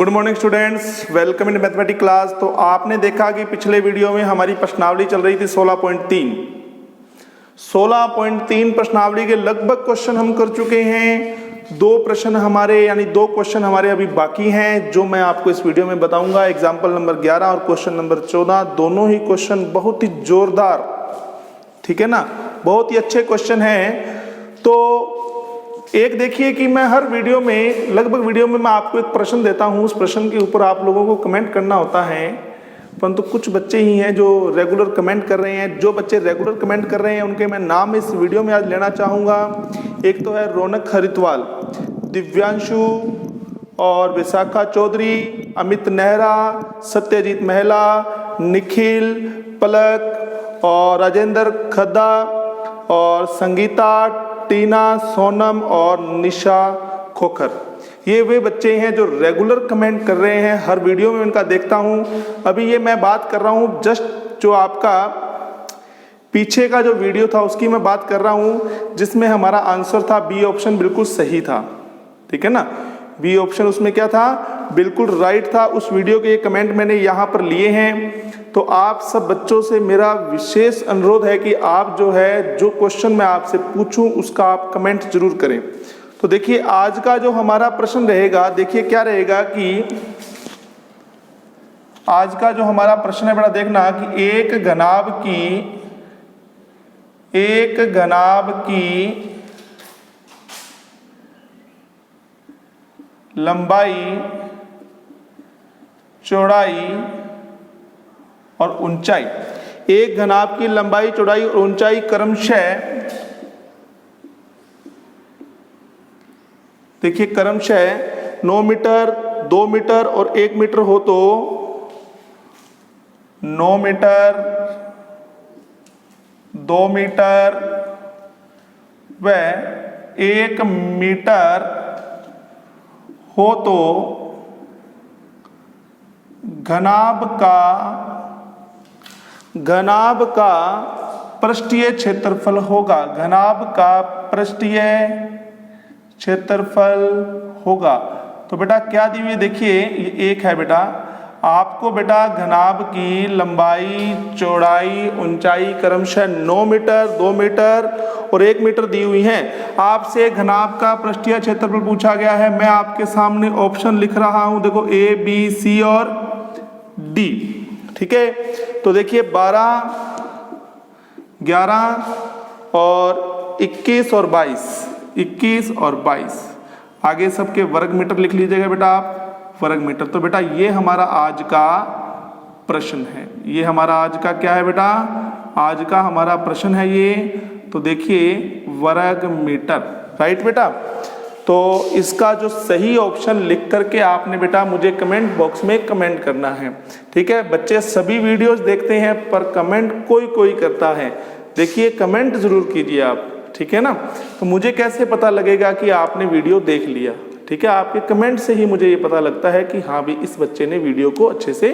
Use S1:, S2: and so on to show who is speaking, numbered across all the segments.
S1: Good morning students, welcome in mathematics class. तो आपने देखा कि पिछले वीडियो में हमारी प्रश्नावली चल रही थी 16.3 प्रश्नावली के लगभग क्वेश्चन हम कर चुके हैं। दो क्वेश्चन हमारे अभी बाकी हैं जो मैं आपको इस वीडियो में बताऊंगा। एग्जाम्पल नंबर 11 और क्वेश्चन नंबर 14, दोनों ही क्वेश्चन बहुत ही जोरदार, ठीक है ना, बहुत ही अच्छे क्वेश्चन हैं। तो एक देखिए कि मैं हर वीडियो में, लगभग वीडियो में मैं आपको एक प्रश्न देता हूं, उस प्रश्न के ऊपर आप लोगों को कमेंट करना होता है, परंतु कुछ बच्चे ही हैं जो रेगुलर कमेंट कर रहे हैं। जो बच्चे रेगुलर कमेंट कर रहे हैं उनके मैं नाम इस वीडियो में आज लेना चाहूँगा। एक तो है रौनक हरिद्वाल, दिव्यांशु और विशाखा चौधरी, अमित नेहरा, सत्यजीत महिला, निखिल, पलक और राजेंद्र खद्दा और संगीता, टीना, सोनम और निशा खोखर। ये वे बच्चे हैं जो रेगुलर कमेंट कर रहे हैं, हर वीडियो में उनका देखता हूं। अभी ये मैं बात कर रहा हूं जस्ट जो आपका पीछे का जो वीडियो था उसकी मैं बात कर रहा हूं, जिसमें हमारा आंसर था बी ऑप्शन, बिल्कुल सही था, ठीक है ना। बी ऑप्शन उसमें क्या था, बिल्कुल राइट था। उस वीडियो के कमेंट मैंने यहाँ पर लिए हैं। तो आप सब बच्चों से मेरा विशेष अनुरोध है कि आप जो क्वेश्चन मैं आपसे पूछूं उसका आप कमेंट जरूर करें। तो देखिए आज का जो हमारा प्रश्न रहेगा, देखिए क्या रहेगा कि आज का जो हमारा प्रश्न है, बड़ा देखना कि एक घनाभ की लंबाई, चौड़ाई और ऊंचाई, एक घनाभ की लंबाई, चौड़ाई और ऊंचाई क्रमशः, देखिए क्रमशः 9 मीटर, 2 मीटर और 1 मीटर हो तो 9 मीटर, 2 मीटर व 1 मीटर हो तो घनाभ का पृष्ठीय क्षेत्रफल होगा। घनाभ का पृष्ठीय क्षेत्रफल होगा। तो बेटा क्या दी हुई है, देखिए ये एक है बेटा, आपको बेटा घनाभ की लंबाई, चौड़ाई, ऊंचाई क्रमशः 9 मीटर, 2 मीटर और 1 मीटर दी हुई है। आपसे घनाभ का पृष्ठीय क्षेत्रफल पूछा गया है। मैं आपके सामने ऑप्शन लिख रहा हूं, देखो ए, बी, सी और डी, ठीक है। तो देखिए 12, 11 और 21 और 22, आगे सबके वर्ग मीटर लिख लीजिएगा बेटा आप, वर्ग मीटर। तो बेटा ये हमारा आज का प्रश्न है, ये हमारा आज का क्या है बेटा, आज का हमारा प्रश्न है ये। तो देखिए वर्ग मीटर, राइट बेटा। तो इसका जो सही ऑप्शन लिख करके आपने बेटा मुझे कमेंट बॉक्स में कमेंट करना है, ठीक है। बच्चे सभी वीडियोस देखते हैं पर कमेंट कोई करता है, देखिए कमेंट जरूर कीजिए आप, ठीक है ना। तो मुझे कैसे पता लगेगा कि आपने वीडियो देख लिया, ठीक है। आपके कमेंट से ही मुझे ये पता लगता है कि हाँ भी इस बच्चे ने वीडियो को अच्छे से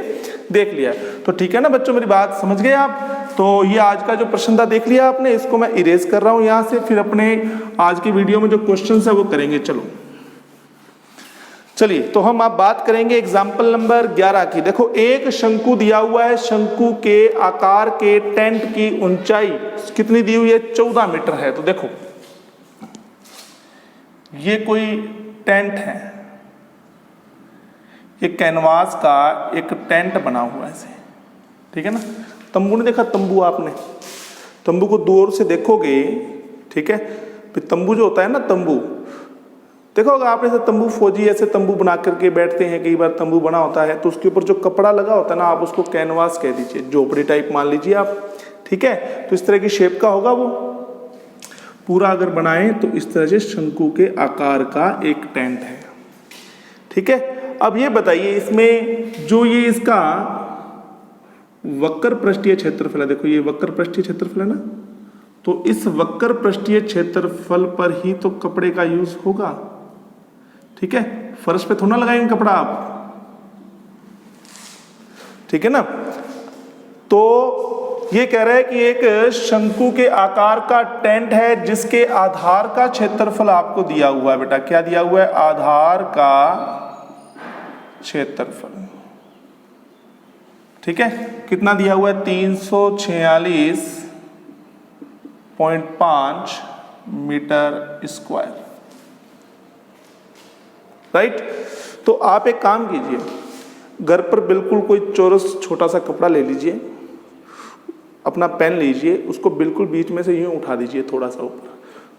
S1: देख लिया। तो ठीक है ना बच्चों, मेरी बात समझ गए आप। तो ये आज का जो प्रश्न था देख लिया आपने, इसको मैं इरेज कर रहा हूं यहाँ से, फिर अपने आज की वीडियो में जो क्वेश्चन है वो करेंगे। चलिए तो हम आप बात करेंगे एग्जाम्पल नंबर 11 की। देखो एक शंकु दिया हुआ है, शंकु के आकार के टेंट की ऊंचाई कितनी दी हुई है, 14 मीटर है। तो देखो ये कोई टेंट है, ये कैनवास का एक टेंट बना हुआ है ऐसे, ठीक है ना। तंबू ने देखा, तंबू आपने तंबू को दूर से देखोगे, ठीक है। फिर तंबू जो होता है ना, तंबू देखो अगर आपने ऐसे तंबू, फौजी ऐसे तंबू बना करके बैठते हैं, कई बार तंबू बना होता है तो उसके ऊपर जो कपड़ा लगा होता है ना, आप उसको कैनवास कह दीजिए, झोपड़ी टाइप मान लीजिए आप, ठीक है। तो इस तरह की शेप का होगा वो पूरा, अगर बनाए तो इस तरह से शंकु के आकार का एक टेंट है, ठीक है। अब ये बताइए इसमें जो ये इसका वक्र पृष्ठीय क्षेत्रफल है, देखो ये वक्र पृष्ठीय क्षेत्रफल है ना, तो इस वक्र पृष्ठीय क्षेत्रफल पर ही तो कपड़े का यूज होगा, ठीक है। फर्श पे थोड़ा लगाएंगे कपड़ा आप, ठीक है ना। तो ये कह रहा है कि एक शंकु के आकार का टेंट है जिसके आधार का क्षेत्रफल आपको दिया हुआ है बेटा। क्या दिया हुआ है? आधार का क्षेत्रफल। ठीक है, कितना दिया हुआ है? 346.5 मीटर स्क्वायर। राइट। तो आप एक काम कीजिए, घर पर बिल्कुल कोई चौरस छोटा सा कपड़ा ले लीजिए, अपना पेन लीजिए, उसको बिल्कुल बीच में से यूं उठा दीजिए थोड़ा सा ऊपर,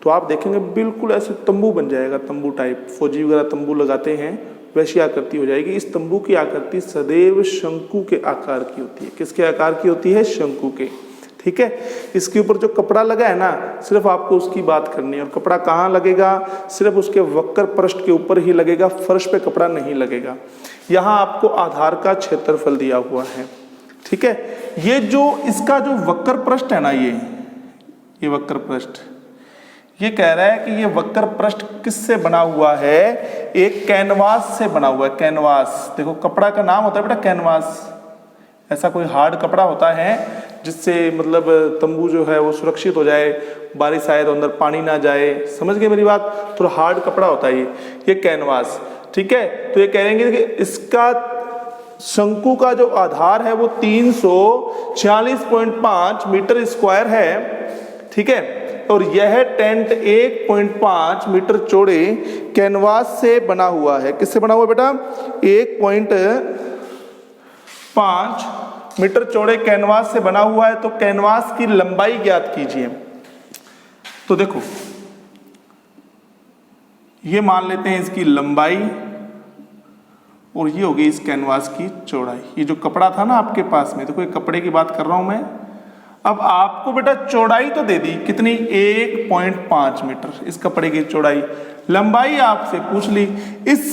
S1: तो आप देखेंगे बिल्कुल ऐसे तंबू बन जाएगा, तंबू टाइप, फौजी वगैरह तंबू लगाते हैं वैसी आकृति हो जाएगी। इस तंबू की आकृति सदैव शंकु के आकार की होती है। किसके आकार की होती है? शंकु के। ठीक है, इसके ऊपर जो कपड़ा लगा है ना, सिर्फ आपको उसकी बात करनी है। और कपड़ा कहाँ लगेगा? सिर्फ उसके वक्र पृष्ठ के ऊपर ही लगेगा, फर्श पे कपड़ा नहीं लगेगा। यहाँ आपको आधार का क्षेत्रफल दिया हुआ है। ठीक है, ये जो इसका जो वक्र पृष्ठ है ना, ये वक्र पृष्ठ, ये कह रहा है कि ये वक्र पृष्ठ किससे बना हुआ है? एक कैनवास से बना हुआ है। कैनवास, देखो कपड़ा का नाम होता है बेटा कैनवास। ऐसा कोई हार्ड कपड़ा होता है जिससे मतलब तंबू जो है वो सुरक्षित हो जाए, बारिश आए तो अंदर पानी ना जाए। समझ गए मेरी बात? थोड़ा हार्ड कपड़ा होता है ये कैनवास। ठीक है, तो ये कहेंगे कि इसका शंकु का जो आधार है वो 346.5 मीटर स्क्वायर है। ठीक है, और यह टेंट 1.5 मीटर चौड़े कैनवास से बना हुआ है। किससे बना हुआ है बेटा? 1.5 मीटर चौड़े कैनवास से बना हुआ है। तो कैनवास की लंबाई ज्ञात कीजिए। तो देखो, ये मान लेते हैं इसकी लंबाई, और ये होगी इस कैनवास की चौड़ाई। ये जो कपड़ा था ना आपके पास में, देखो ये कपड़े की बात कर रहा हूं मैं। अब आपको बेटा चौड़ाई तो दे दी, कितनी? 1.5 मीटर इस कपड़े की चौड़ाई। लंबाई आपसे पूछ ली। इस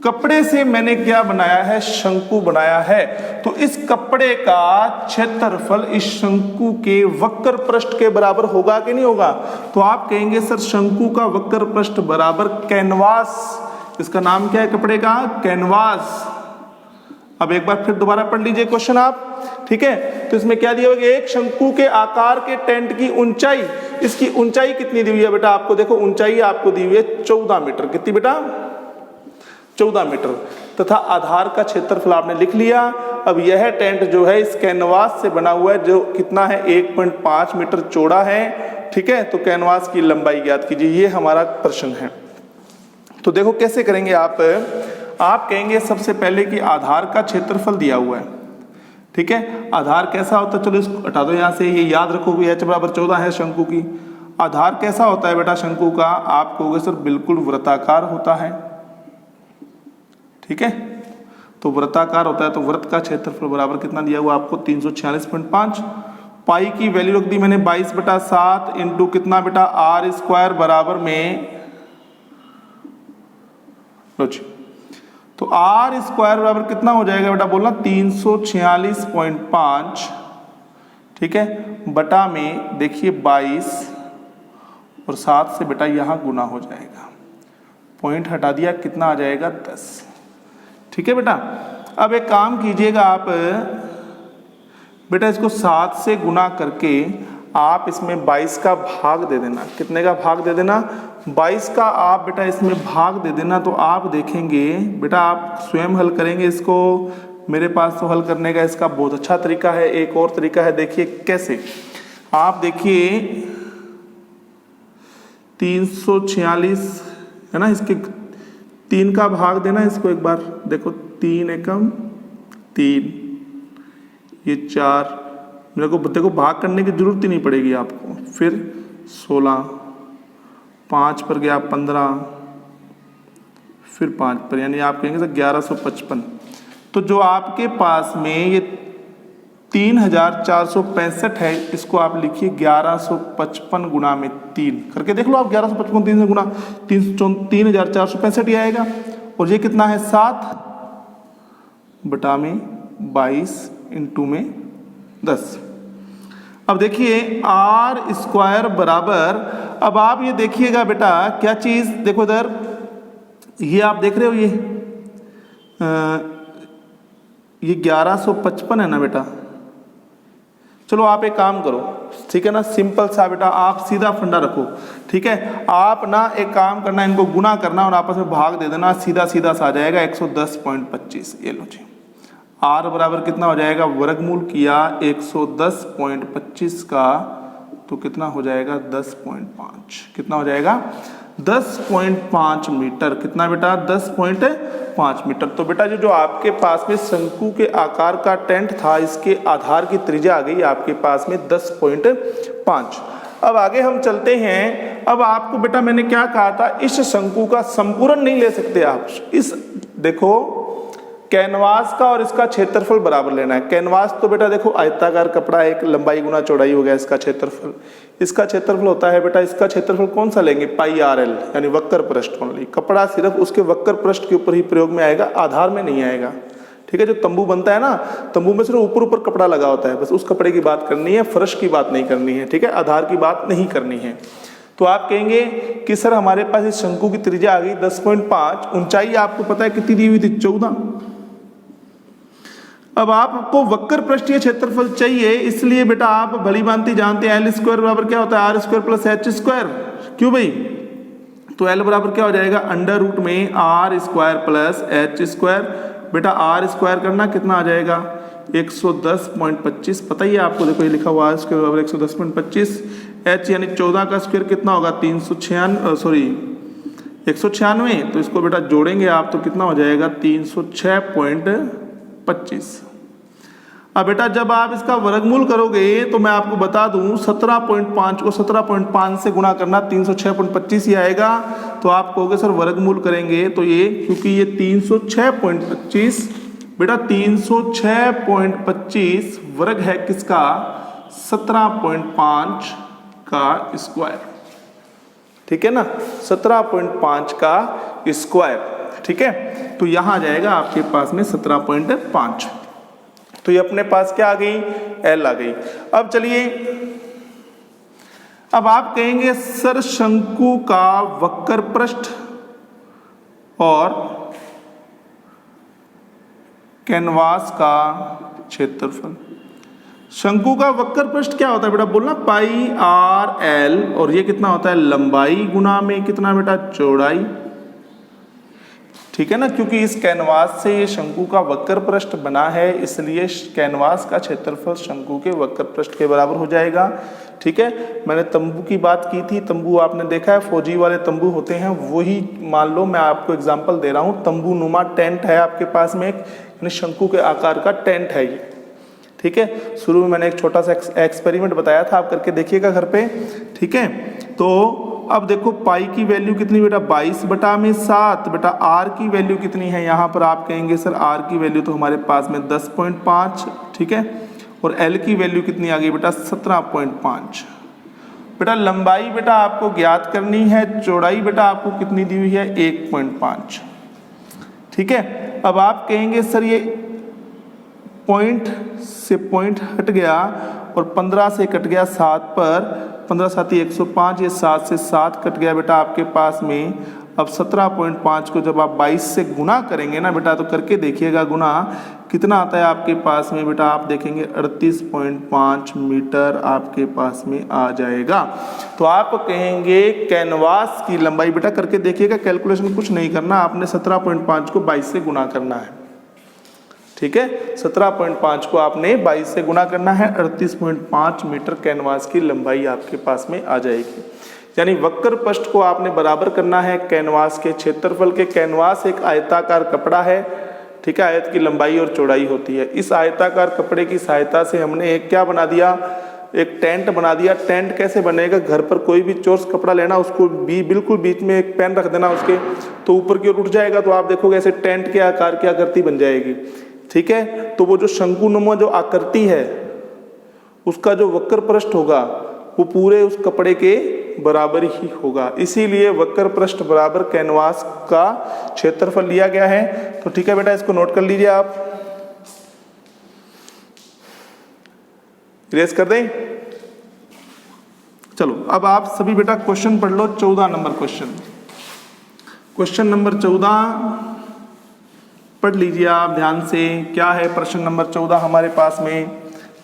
S1: कपड़े से मैंने क्या बनाया है? शंकु बनाया है। तो इस कपड़े का क्षेत्रफल इस शंकु के वक्र पृष्ठ के बराबर होगा कि नहीं होगा? तो आप कहेंगे सर शंकु का वक्र पृष्ठ बराबर कैनवास। इसका नाम क्या है कपड़े का? कैनवास। अब एक बार फिर दोबारा पढ़ लीजिए क्वेश्चन आप। ठीक है, तो इसमें क्या दिया हुआ है? एक शंकु के आकार के टेंट की ऊंचाई, इसकी ऊंचाई कितनी दी हुई है बेटा? आपको देखो ऊंचाई आपको दी हुई है 14 मीटर। कितनी बेटा? 14 मीटर। तथा आधार का क्षेत्रफल आपने लिख लिया। अब यह टेंट जो है इस कैनवास से बना हुआ है, जो कितना है? 1.5 मीटर चौड़ा है। ठीक है, तो कैनवास की लंबाई ज्ञात कीजिए। ये हमारा प्रश्न है। तो देखो कैसे करेंगे आप कहेंगे सबसे पहले कि आधार का क्षेत्रफल दिया हुआ है। ठीक है, आधार कैसा होता है? चलो इसको हटा दो यहाँ से, ये याद रखो कि h बराबर 14 है शंकु की। आधार कैसा होता है बेटा शंकु का? आप कहोगे सर बिल्कुल वृत्ताकार होता है। ठीक है, तो वृत्ताकार होता है, तो वृत्त का क्षेत्रफल बराबर कितना दिया हुआ आपको? 346.5। पाई की वैल्यू रख दी मैंने 22/7 इंटू कितना बेटा? आर स्क्वायर बराबर में, लो जी, तो आर स्क्वायर बराबर कितना हो जाएगा बेटा? बोलना 346.5। ठीक है, बटा में देखिए 22 और 7 से बेटा यहाँ गुना हो जाएगा। पॉइंट हटा दिया, कितना आ जाएगा? 10। ठीक है बेटा, अब एक काम कीजिएगा आप बेटा, इसको 7 से गुना करके आप इसमें 22 का भाग दे देना। कितने का भाग दे देना? 22 का आप बेटा इसमें भाग दे देना। तो आप देखेंगे बेटा, आप स्वयं हल करेंगे इसको। मेरे पास तो हल करने का इसका बहुत अच्छा तरीका है। एक और तरीका है, देखिए कैसे। आप देखिए 346 है ना, इसके 3 का भाग देना इसको एक बार। देखो 3 एकम 3, ये 4, मेरे को देखो भाग करने की जरूरत ही नहीं पड़ेगी आपको। फिर 16, 5 पर गया 15, फिर 5 पर, यानी आप कहेंगे सर 1155। तो जो आपके पास में ये 3465 है, इसको आप लिखिए 1155 गुना में 3 करके देख लो आप। 1155 3 से गुना 3465 ही आएगा। और ये कितना है? 7 बटा में 22 इंटू में 10। अब देखिए आर स्क्वायर बराबर, अब आप ये देखिएगा बेटा क्या चीज, देखो इधर ये आप देख रहे हो, ये 1155 है ना बेटा। चलो आप एक काम करो, ठीक है ना, सिंपल सा बेटा, आप सीधा फंडा रखो, ठीक है। आप ना एक काम करना, इनको गुना करना और आपस में भाग दे देना, सीधा सीधा सा आ जाएगा 110.25। ये लो जी, r बराबर कितना हो जाएगा, वर्गमूल किया 110.25 का तो कितना हो जाएगा 10.5, कितना हो जाएगा 10.5 मीटर। कितना बेटा 10.5 मीटर। तो बेटा जो आपके पास में शंकु के आकार का टेंट था, इसके आधार की त्रिज्या आ गई आपके पास में 10.5। अब आगे हम चलते हैं। अब आपको बेटा मैंने क्या कहा था, इस शंकु का संपूर्ण नहीं ले सकते आप। इस देखो कैनवास का और इसका क्षेत्रफल बराबर लेना है। कैनवास तो बेटा देखो आयताकार कपड़ा है, एक लंबाई गुना चौड़ाई हो गया इसका क्षेत्रफल। इसका क्षेत्रफल होता है बेटा, इसका क्षेत्रफल कौन सा लेंगे, पाई आर एल, यानी वक्र पृष्ठ ओनली। कपड़ा सिर्फ उसके वक्र पृष्ठ के ऊपर ही प्रयोग में आएगा, आधार में नहीं आएगा, ठीक है। जो तंबू बनता है ना, तंबू में सिर्फ ऊपर ऊपर कपड़ा लगा होता है, बस उस कपड़े की बात करनी है, फर्श की बात नहीं करनी है, ठीक है, आधार की बात नहीं करनी है। तो आप कहेंगे कि सर हमारे पास इस शंकु की त्रिज्या आ गई 10.5, ऊंचाई आपको पता है कितनी दी हुई थी, 14। अब आपको वक्र पृष्ठीय क्षेत्रफल चाहिए, इसलिए बेटा आप भली भांति जानते हैं L² बराबर क्या होता है, R² प्लस H²। क्यों भाई, तो L बराबर क्या हो जाएगा, अंडर रूट में R² प्लस H²। बेटा R² करना कितना आ जाएगा 110.25, पता ही है आपको, देखो ये लिखा हुआ R² बराबर 110.25। H यानी 14 का स्क्वायर कितना होगा 196, तो इसको बेटा जोड़ेंगे आप तो कितना हो जाएगा 306.25। अब बेटा जब आप इसका वर्गमूल करोगे तो मैं आपको बता दूं 17.5 को 17.5 से गुणा करना 306.25 ही आएगा। तो आप कहोगे सर वर्गमूल करेंगे तो ये, क्योंकि ये 306.25 बेटा 306.25 वर्ग है किसका, 17.5 का स्क्वायर, ठीक है ना, 17.5 का स्क्वायर, ठीक है। तो यहां आ जाएगा आपके पास में 17.5। तो ये अपने पास क्या आ गई, L आ गई। अब चलिए, अब आप कहेंगे सर शंकु का वक्र पृष्ठ और कैनवास का क्षेत्रफल। शंकु का वक्र पृष्ठ क्या होता है बेटा, बोलना पाई आर एल, और ये कितना होता है लंबाई गुना में कितना बेटा चौड़ाई, ठीक है ना। क्योंकि इस कैनवास से ये शंकु का वक्र पृष्ठ बना है, इसलिए कैनवास का क्षेत्रफल शंकु के वक्र पृष्ठ के बराबर हो जाएगा, ठीक है। मैंने तंबू की बात की थी, तंबू आपने देखा है, फौजी वाले तंबू होते हैं, वही मान लो मैं आपको एग्जांपल दे रहा हूँ, तंबू नुमा टेंट है आपके पास में, एक यानी शंकु के आकार का टेंट है ये, ठीक है। शुरू में मैंने एक छोटा सा एक्सपेरिमेंट बताया था, आप करके देखिएगा घर पे, ठीक है। तो अब देखो पाई की वैल्यू कितनी बेटा 22/7, बेटा आर की वैल्यू कितनी है, यहाँ पर आप कहेंगे सर आर की वैल्यू तो हमारे पास में 10.5, ठीक है, और एल की वैल्यू कितनी आ गई बेटा 17.5। बेटा लंबाई बेटा आपको ज्ञात करनी है, चौड़ाई बेटा आपको कितनी दी हुई है 1.5, ठीक है। अब आप कहेंगे सर ये पॉइंट से पॉइंट हट गया और 15 से कट गया 7 पर, 15 7 105, ये 7 से 7 कट गया बेटा आपके पास में। अब 17.5 को जब आप 22 से गुना करेंगे ना बेटा, तो करके देखिएगा गुना कितना आता है आपके पास में बेटा, आप देखेंगे 38.5 मीटर आपके पास में आ जाएगा। तो आप कहेंगे कैनवास की लंबाई, बेटा करके देखिएगा, कैलकुलेशन कुछ नहीं करना, आपने 17.5 को 22 से गुना करना है, ठीक है। 17.5 को आपने 22 से गुना करना है, 38.5 मीटर कैनवास की लंबाई आपके पास में आ जाएगी। यानी वक्र पृष्ठ को आपने बराबर करना है कैनवास के क्षेत्रफल के। कैनवास एक आयताकार कपड़ा है, ठीक है, आयत की लंबाई और चौड़ाई होती है। इस आयताकार कपड़े की सहायता से हमने एक क्या बना दिया, एक टेंट बना दिया। टेंट कैसे बनेगा, घर पर कोई भी चोरस कपड़ा लेना, उसको बिल्कुल बीच में एक पेन रख देना उसके, तो ऊपर की ओर उठ जाएगा, तो आप देखोगे ऐसे टेंट के आकार की आकृति बन जाएगी, ठीक है। तो वो जो शंकुनुमा जो आकृति है, उसका जो वक्र पृष्ठ होगा वो पूरे उस कपड़े के बराबर ही होगा, इसीलिए वक्र पृष्ठ बराबर कैनवास का क्षेत्रफल लिया गया है। तो ठीक है बेटा, इसको नोट कर लीजिए आप, इरेज कर दें। चलो अब आप सभी बेटा क्वेश्चन पढ़ लो, 14 नंबर क्वेश्चन, क्वेश्चन नंबर 14 पढ़ लीजिए आप ध्यान से। क्या है प्रश्न नंबर 14 हमारे पास में,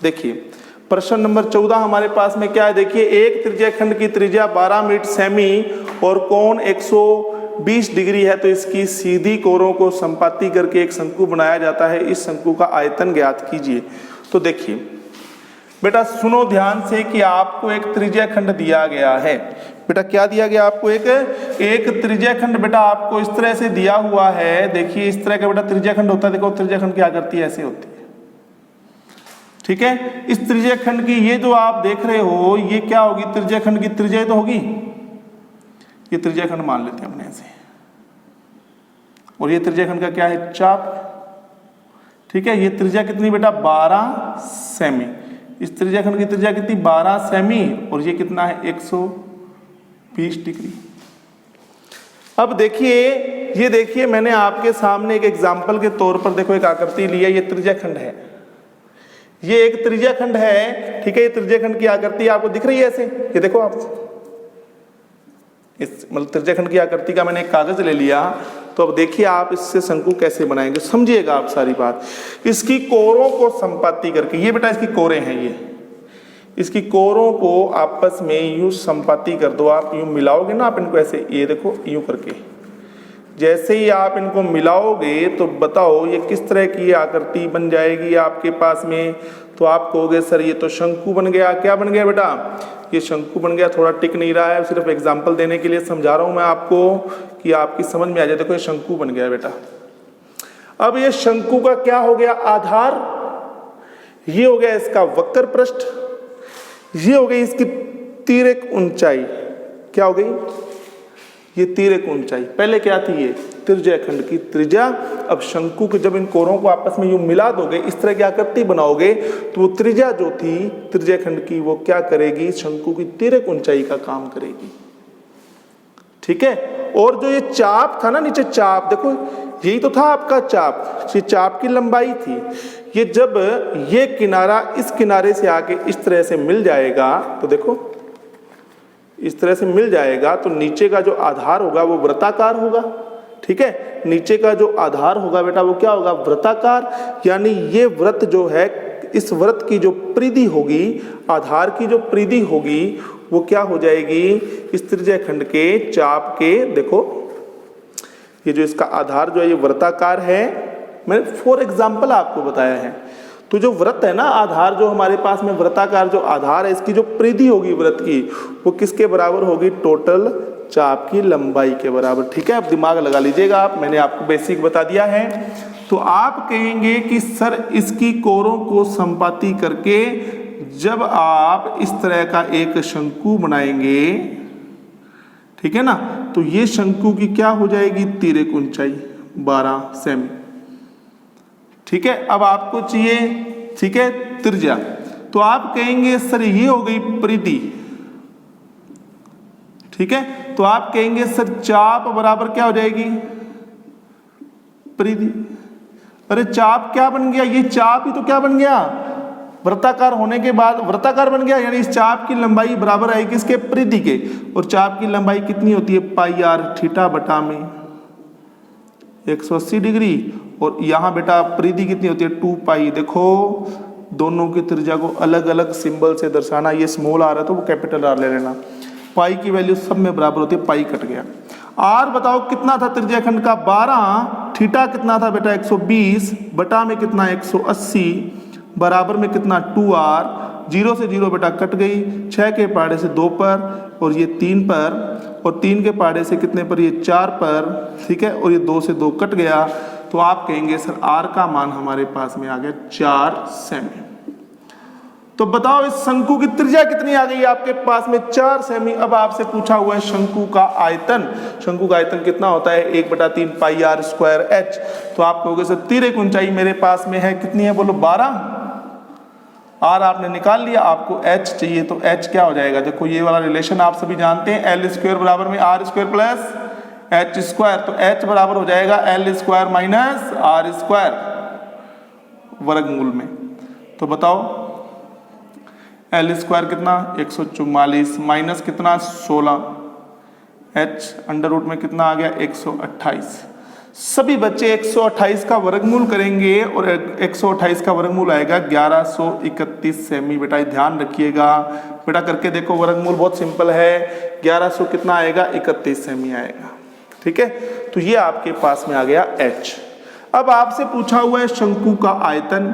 S1: देखिए प्रश्न नंबर 14 हमारे पास में क्या है, देखिए एक त्रिज्याखंड की त्रिज्या 12 मीटर सेमी और कोण 120 डिग्री है, तो इसकी सीधी कोरों को संपाती करके एक शंकु बनाया जाता है, इस शंकु का आयतन ज्ञात कीजिए। तो देखिए बेटा सुनो ध्यान से कि आपको एक त्रिज्याखंड दिया गया है। बेटा क्या दिया गया आपको, एक त्रिज्याखंड बेटा आपको इस तरह से दिया हुआ है। देखिए इस तरह का बेटा त्रिज्याखंड होता है। देखो त्रिज्याखंड क्या करती है, ऐसे होती है, ठीक है। इस त्रिज्याखंड की ये जो आप देख रहे हो ये क्या होगी, त्रिज्याखंड की त्रिज्या तो होगी, ये त्रिज्याखंड मान लेते हैं हमने ऐसे, और ये त्रिज्याखंड का क्या है, चाप, ठीक है। ये त्रिज्या कितनी बेटा 12 सेमी, इस त्रिज्याखंड की त्रिज्या कितनी 12 सेमी, और ये कितना है 120 डिग्री। अब देखिए ये देखिए मैंने आपके सामने एक एग्जांपल के तौर पर देखो एक आकृति ली है, ये त्रिज्याखंड है, ये एक त्रिज्याखंड है, ठीक है। ये त्रिज्याखंड की आकृति आपको दिख रही है ऐसे, ये देखो आप, इस मतलब त्रिज्याखंड की आकृति का मैंने एक कागज ले लिया। तो अब देखिए आप इससे शंकु कैसे बनाएंगे, समझिएगा आप सारी बात। इसकी कोरों को संपाती करके, ये बेटा इसकी कोरें हैं, ये इसकी कोरों को आपस में यूं संपाती कर दो। आप यूं मिलाओगे ना आप इनको ऐसे, ये देखो यूं करके, जैसे ही आप इनको मिलाओगे तो बताओ ये किस तरह की आकृति बन जाएगी आपके पास में। तो आप कहोगे सर ये तो शंकु बन गया। क्या बन गया बेटा, ये शंकु बन गया। थोड़ा टिक नहीं रहा है, सिर्फ एग्जाम्पल देने के लिए समझा रहा हूं मैं आपको कि आपकी समझ में आ जाए। देखो ये शंकु बन गया बेटा। अब ये शंकु का क्या हो गया, आधार, ये हो गया इसका वक्र पृष्ठ, ये हो गई इसकी तिर्यक ऊंचाई। क्या हो गई, ये तिर्यक ऊंचाई। पहले क्या थी, ये त्रिज्याखंड की त्रिज्या। अब शंकु के जब इन कोरों को आपस में यूं मिला दोगे, इस तरह की आकृति बनाओगे, तो वो त्रिज्या जो थी त्रिज्याखंड की वो क्या करेगी, शंकु की तिर्यक ऊंचाई का काम करेगी, ठीक है। और जो ये चाप था ना नीचे, चाप देखो यही तो था आपका चाप, ये चाप की लंबाई थी। ये जब ये किनारा इस किनारे से आके इस तरह से मिल जाएगा, तो देखो इस तरह से मिल जाएगा, तो नीचे का जो आधार होगा वो वृत्ताकार होगा, ठीक है। नीचे का जो आधार होगा बेटा वो क्या होगा, वृत्ताकार। यानी ये वृत्त जो है, इस वृत्त की जो परिधि होगी, आधार की जो परिधि होगी वो क्या हो जाएगी, इस त्रिज्याखंड के चाप के, देखो ये जो इसका आधार जो है ये वृत्ताकार है। मैंने फॉर एग्जाम्पल आपको बताया है। तो जो वृत्त है ना, आधार जो हमारे पास में वृत्ताकार जो आधार है, इसकी जो परिधि होगी वृत्त की वो किसके बराबर होगी, टोटल चाप की लंबाई के बराबर, ठीक है। अब दिमाग लगा लीजिएगा आप, मैंने आपको बेसिक बता दिया है। तो आप कहेंगे कि सर इसकी कोरों को संपाती करके जब आप इस तरह का एक शंकु बनाएंगे, ठीक है ना, तो ये शंकु की क्या हो जाएगी, तिर्यक ऊंचाई 12 सेमी, ठीक है। अब आपको चाहिए, ठीक है, त्रिज्या। तो आप कहेंगे सर ये हो गई परिधि, ठीक है। तो आप कहेंगे सर चाप बराबर क्या हो जाएगी, परिधि। अरे चाप क्या बन गया, ये चाप ही तो क्या बन गया, वृत्ताकार होने के बाद वृत्ताकार बन गया। यानी इस चाप की लंबाई बराबर आएगी किसके, परिधि के। और चाप की लंबाई कितनी होती है, पाई आर थीटा बटा में 180 डिग्री। और यहाँ बेटा परिधि कितनी होती है, 2 पाई। देखो दोनों की त्रिज्या को अलग अलग सिंबल से दर्शाना, ये स्मॉल आर है तो वो कैपिटल आर ले लेना। पाई की वैल्यू सब में बराबर होती है, पाई कट गया। आर बताओ कितना था त्रिज्याखंड का, 12। थीटा कितना था बेटा 120, बटा में कितना 180, बराबर में कितना 2r। 0 से 0 बेटा कट गई, 6 के पहाड़े से 2 पर, और ये 3 पर, और 3 के पहाड़े से कितने पर, ये 4 पर, ठीक है। और ये 2 से 2 कट गया। तो आप कहेंगे सर r का मान हमारे पास में आ गया 4 सेमी। तो बताओ इस शंकु की त्रिज्या कितनी आ गई आपके पास में, 4 सेमी। अब आपसे पूछा हुआ है शंकु का आयतन। शंकु का आयतन कितना होता है, 1/3 पाई आर स्क्वायर h। तो आप कहोगे सर तिर्यक ऊंचाई मेरे पास में है, कितनी है बोलो, 12। आर आपने निकाल लिया, आपको h चाहिए, तो h क्या हो जाएगा, देखो ये वाला रिलेशन आप सभी जानते हैं, l स्क्वायर बराबर में R square plus h square. तो h बराबर हो जाएगा l square minus R square वर्गमूल में। तो बताओ l स्क्वायर कितना 144 माइनस कितना 16, h अंडर रूट में कितना आ गया 128। सभी बच्चे 128 का वर्गमूल करेंगे और 128 का वर्गमूल आएगा 1131 सेमी। बेटा ध्यान रखिएगा, बेटा करके देखो, वर्गमूल बहुत सिंपल है। 1100 कितना आएगा, 31 सेमी आएगा। ठीक है, तो ये आपके पास में आ गया h। अब आपसे पूछा हुआ है शंकु का आयतन।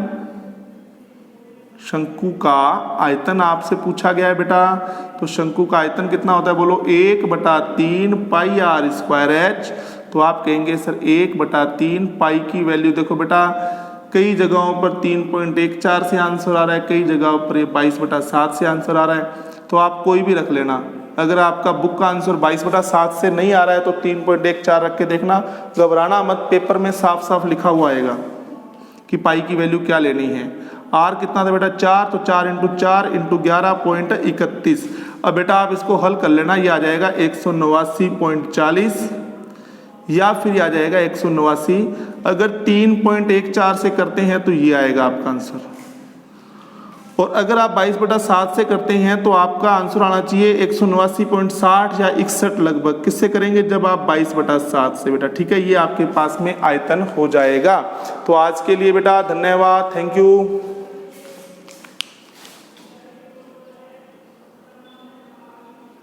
S1: शंकु का आयतन आपसे पूछा गया है बेटा, तो शंकु का आयतन कितना होता है, बोलो 1/3 पाई आर स्क्वायर एच। तो आप कहेंगे सर 1/3 पाई की वैल्यू देखो बेटा, कई जगहों पर 3.14 से आंसर आ रहा है, कई जगहों पर 22/7 से आंसर आ रहा है। तो आप कोई भी रख लेना। अगर आपका बुक का आंसर 22/7 से नहीं आ रहा है तो 3.14 रख के देखना, घबराना मत, पेपर में साफ साफ लिखा हुआ आएगा कि पाई की वैल्यू क्या लेनी है। आर कितना था बेटा 4, तो 4 × 4 × 11.31। अब बेटा आप इसको हल कर लेना, ये आ जाएगा 189.40 या फिर आ जाएगा 189। अगर 3.14 से करते हैं तो ये आएगा आपका आंसर, और अगर आप 22/7 से करते हैं तो आपका आंसर आना चाहिए 189.60 या 61 लगभग। किससे करेंगे, जब आप 22/7 से बेटा। ठीक है, ये आपके पास में आयतन हो जाएगा। तो आज के लिए बेटा धन्यवाद, थैंक यू।